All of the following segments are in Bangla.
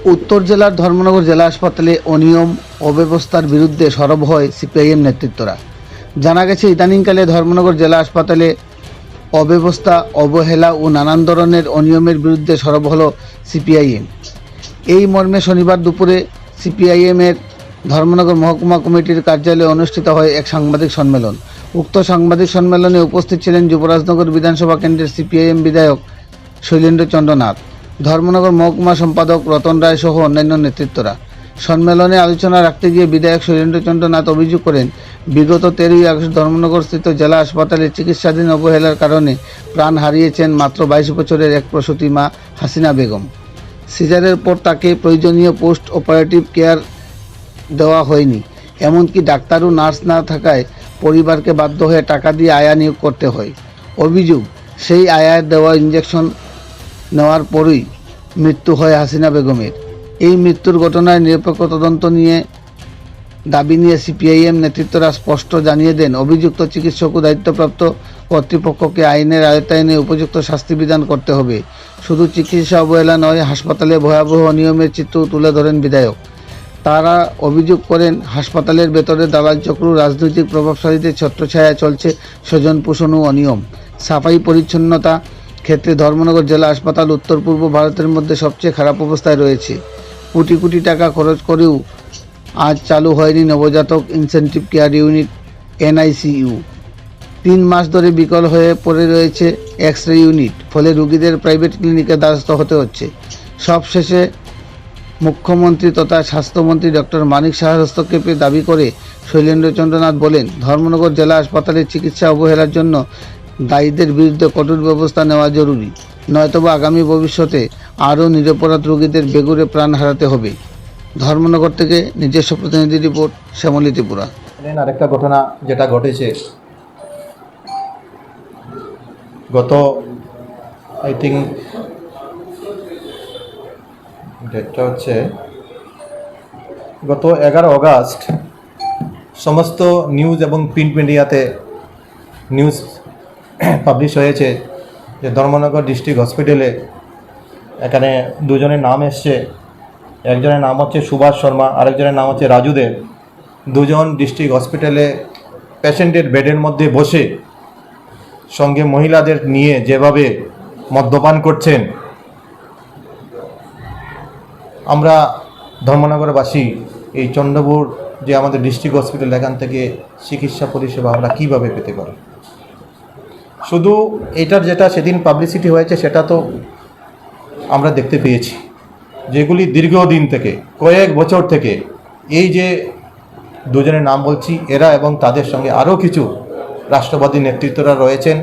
উত্তর জেলার ধর্মনগর জেলা হাসপাতালে অনিয়ম অব্যবস্থার বিরুদ্ধে সরব হয় সিপিআইএম নেতৃত্বরা। জানা গেছে, ইদানিংকালে ধর্মনগর জেলা হাসপাতালে অব্যবস্থা, অবহেলা ও নানান ধরনের অনিয়মের বিরুদ্ধে সরব হলো সিপিআইএম। এই মর্মে শনিবার দুপুরে সিপিআইএমের ধর্মনগর মহকুমা কমিটির কার্যালয়ে অনুষ্ঠিত হয় এক সাংবাদিক সম্মেলন। উক্ত সাংবাদিক সম্মেলনে উপস্থিত ছিলেন যুবরাজনগর বিধানসভা কেন্দ্রের সিপিআইএম বিধায়ক শৈলেন্দ্র চন্দ্র নাথ, ধর্মনগর মহকুমা সম্পাদক রতন রায় সহ অন্যান্য নেতৃত্বরা। সম্মেলনে আলোচনা রাখতে গিয়ে বিধায়ক শৈলেন্দ্র চন্দ্র নাথ অভিযোগ করেন, বিগত 13ই আগস্ট ধর্মনগরস্থিত জেলা হাসপাতালে চিকিৎসাধীন অবহেলার কারণে প্রাণ হারিয়েছেন মাত্র 22 বছরের এক প্রসূতি মা হাসিনা বেগম। সিজারের পর তাকে প্রয়োজনীয় পোস্ট অপারেটিভ কেয়ার দেওয়া হয়নি, এমনকি ডাক্তার ও নার্স না থাকায় পরিবারকে বাধ্য হয়ে টাকা দিয়ে আয়া নিয়োগ করতে হয়। অভিযোগ, সেই আয়ার দেওয়া ইঞ্জেকশন নেওয়ার পরই মৃত্যু হয় হাসিনা বেগমের। এই মৃত্যুর ঘটনায় নিরপেক্ষ তদন্ত নিয়ে দাবি নিয়ে সিপিআইএম নেতৃত্বরা স্পষ্ট জানিয়ে দেন, অভিযুক্ত চিকিৎসক ও দায়িত্বপ্রাপ্ত কর্তৃপক্ষকে আইনের আয়ত্তায় এনে উপযুক্ত শাস্তি বিধান করতে হবে। শুধু চিকিৎসা অবহেলা নয়, হাসপাতালে ভয়াবহ অনিয়মের চিত্রও তুলে ধরেন বিধায়ক। তারা অভিযোগ করেন, হাসপাতালের ভেতরে দালাল চক্র, রাজনৈতিক প্রভাবশালীদের ছত্রছায়া চলছে স্বজন পোষণ ও অনিয়ম। সাফাই পরিচ্ছন্নতা ক্ষেত্রে ধর্মনগর জেলা হাসপাতাল উত্তর পূর্ব ভারতের মধ্যে সবচেয়ে খারাপ অবস্থায় রয়েছে। কোটি কোটি টাকা খরচ করেও আজ চালু হয়নি নবজাতক ইনসেন্টিভ কেয়ার ইউনিট এনআইসিইউ। 3 মাস ধরে বিকল হয়ে পড়ে রয়েছে এক্স রে ইউনিট, ফলে রোগীদের প্রাইভেট ক্লিনিকে দ্বারস্থ হতে হচ্ছে। সবশেষে মুখ্যমন্ত্রী তথা স্বাস্থ্যমন্ত্রী ডক্টর মানিক সাহার হস্তক্ষেপে দাবি করে শৈলেন্দ্র চন্দ্রনাথ বলেন, ধর্মনগর জেলা হাসপাতালের চিকিৎসা অবহেলার জন্য দায়ীদের বিরুদ্ধে কঠোর ব্যবস্থা নেওয়া জরুরি, নয়তোবা আগামী ভবিষ্যতে আরও নিরপরাধ রোগীদের বেঘুরে প্রাণ হারাতে হবে। ধর্মনগর থেকে নিজস্ব প্রতিনিধি রিপোর্ট, শ্যামলী ত্রিপুরা। আরেকটা ঘটনা যেটা ঘটেছে গত আই থিঙ্ক ডেটটা হচ্ছে গত 11 অগাস্ট সমস্ত নিউজ এবং প্রিন্ট মিডিয়াতে নিউজ পাবলিশ হয়েছে যে ধর্মনগর ডিস্ট্রিক্ট হসপিটালে এখানে দুজনের নাম এসছে। একজনের নাম হচ্ছে সুভাষ শর্মা, আরেকজনের নাম হচ্ছে রাজু দেব। দুজন ডিস্ট্রিক্ট হসপিটালে পেশেন্টের বেডের মধ্যে বসে সঙ্গে মহিলাদের নিয়ে যেভাবে মদ্যপান করছেন, আমরা ধর্মনগরবাসী এই চন্দ্রপুর যে আমাদের ডিস্ট্রিক্ট হসপিটাল, এখান থেকে চিকিৎসা পরিষেবা আমরা কীভাবে পেতে পারি। শুধু এটার যেটা সেদিন পাবলিসিটি হয়েছে সেটা তো আমরা দেখতে পেয়েছি, যেগুলি দীর্ঘদিন থেকে কয়েক বছর থেকে এই যে দুজনের নাম বলছি, এরা এবং তাদের সঙ্গে আরও কিছু রাষ্ট্রবাদী নেতৃত্বরা রয়েছেন,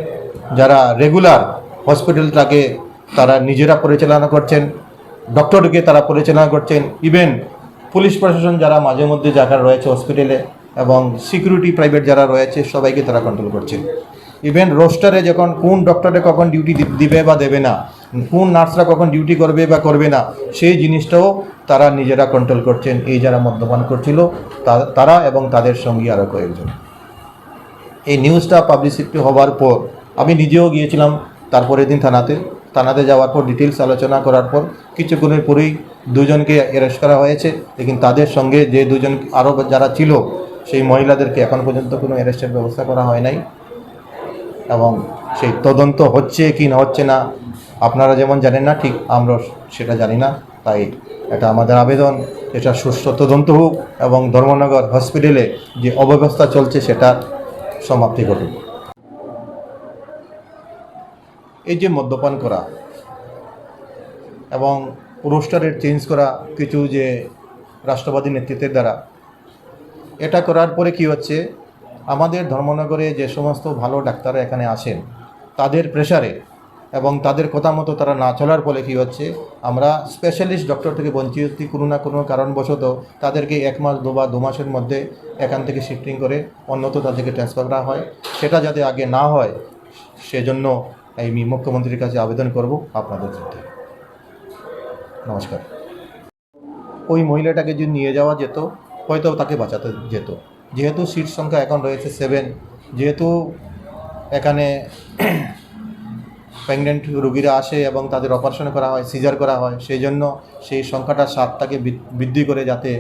যারা রেগুলার হসপিটালটাকে তারা নিজেরা পরিচালনা করছেন, ডক্টরকে তারা পরিচালনা করছেন, ইভেন পুলিশ প্রশাসন যারা মাঝে মধ্যে যারা রয়েছে হসপিটালে এবং সিকিউরিটি প্রাইভেট যারা রয়েছে সবাইকে তারা কন্ট্রোল করছেন। ইভেন রোস্টারে যখন কোন ডক্টরে কখন ডিউটি দিবে বা দেবে না, কোন নার্সরা কখন ডিউটি করবে বা করবে না, সেই জিনিসটাও তারা নিজেরা কন্ট্রোল করছেন এই যারা মদ্যপান করছিল তারা এবং তাদের সঙ্গী আরও কয়েকজন। এই নিউজটা পাবলিসিটি হওয়ার পর আমি নিজেও গিয়েছিলাম তারপরের দিন থানাতে যাওয়ার পর ডিটেলস আলোচনা করার পর কিছুক্ষণের পরেই দুজনকে অ্যারেস্ট করা হয়েছে। লেকিন তাদের সঙ্গে যে দুজন আরও যারা ছিল সেই মহিলাদেরকে এখন পর্যন্ত কোনো অ্যারেস্টের ব্যবস্থা করা হয় নাই এবং সেই তদন্ত হচ্ছে কি না হচ্ছে না আপনারা যেমন জানেন না, ঠিক আমরা সেটা জানি না। তাই এটা আমাদের আবেদন, এটা সুষ্ঠু তদন্ত হোক এবং ধর্মনগর হসপিটালে যে অব্যবস্থা চলছে সেটা সমাপ্তি ঘটুক। এই যে মদ্যপান করা এবং রোস্টারের চেঞ্জ করা কিছু যে রাষ্ট্রবাদী নেতৃত্বের দ্বারা, এটা করার পরে কি হচ্ছে, আমাদের ধর্মনগরে যে সমস্ত ভালো ডাক্তাররা এখানে আসেন তাদের প্রেসারে এবং তাদের কথা মতো তারা না চলার ফলে কী হচ্ছে, আমরা স্পেশালিস্ট ডক্টর থেকে বঞ্চিত কোনো না কোনো কারণবশত তাদেরকে 1 মাস 2 মাসের মধ্যে এখান থেকে শিফটিং করে অন্যত্র তাদেরকে ট্রান্সফার করা হয়। সেটা যাতে আগে না হয় সেজন্য আমি মুখ্যমন্ত্রীর কাছে আবেদন করব আপনাদের সাথে। নমস্কার। ওই মহিলাটাকে যদি নিয়ে যাওয়া যেত হয়তো তাকে বাঁচাতে যেত, যেহেতু সিট সংখ্যা এখন রয়েছে 7, যেহেতু এখানে প্রেগনেন্ট রোগীরা আসে এবং তাদের অপারেশন করা হয়, সিজার করা হয়, সেই জন্য সেই সংখ্যাটা 7টাকে বৃদ্ধি করে যাতে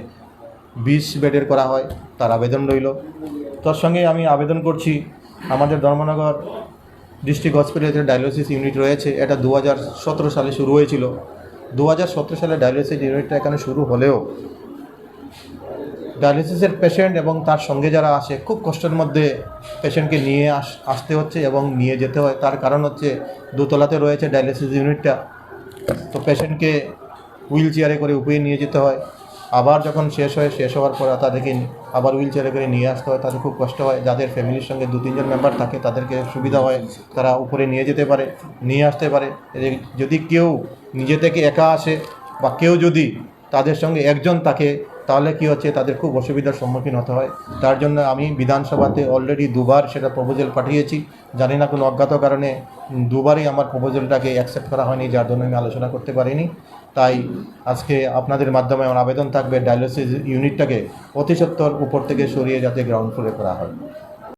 20 বেডের করা হয় তার আবেদন রইল। তার সঙ্গে আমি আবেদন করছি, আমাদের ধর্মনগর ডিস্ট্রিক্ট হসপিটালে যে ডায়ালিসিস ইউনিট রয়েছে, এটা 2017 সালে শুরু হয়েছিল। 2017 সালে ডায়ালিসিস ইউনিটটা এখানে শুরু হলেও ডায়ালিসিসের পেশেন্ট এবং তার সঙ্গে যারা আসে খুব কষ্টের মধ্যে পেশেন্টকে নিয়ে আসতে হচ্ছে এবং নিয়ে যেতে হয়। তার কারণ হচ্ছে দোতলাতে রয়েছে ডায়ালিসিস ইউনিটটা, তো পেশেন্টকে হুইল চেয়ারে করে উপরে নিয়ে যেতে হয়। আবার যখন শেষ হওয়ার পর তাদেরকে আবার হুইল চেয়ারে করে নিয়ে আসতে হয়, তাদের খুব কষ্ট হয়। যাদের ফ্যামিলির সঙ্গে 2-3 জন মেম্বার থাকে তাদেরকে সুবিধা হয়, তারা উপরে নিয়ে যেতে পারে, নিয়ে আসতে পারে। যদি কেউ নিজে থেকে একা আসে বা কেউ যদি তাদের সঙ্গে একজন থাকে, তাহলে কি হচ্ছে, তাদের খুব অসুবিধার সম্মুখীন হতে হয়। তার জন্য আমি বিধানসভাতে অলরেডি 2বার সেটা প্রপোজাল পাঠিয়েছি। জানি না কোনো অজ্ঞাত কারণে 2বারই আমার প্রপোজালটাকে অ্যাকসেপ্ট করা হয়নি, যার জন্য আমি আলোচনা করতে পারিনি। তাই আজকে আপনাদের মাধ্যমে আমার আবেদন থাকবে, ডায়ালিসিস ইউনিটটাকে অতি সত্বর উপর থেকে সরিয়ে যাতে গ্রাউন্ড ফ্লোরে করা হয়।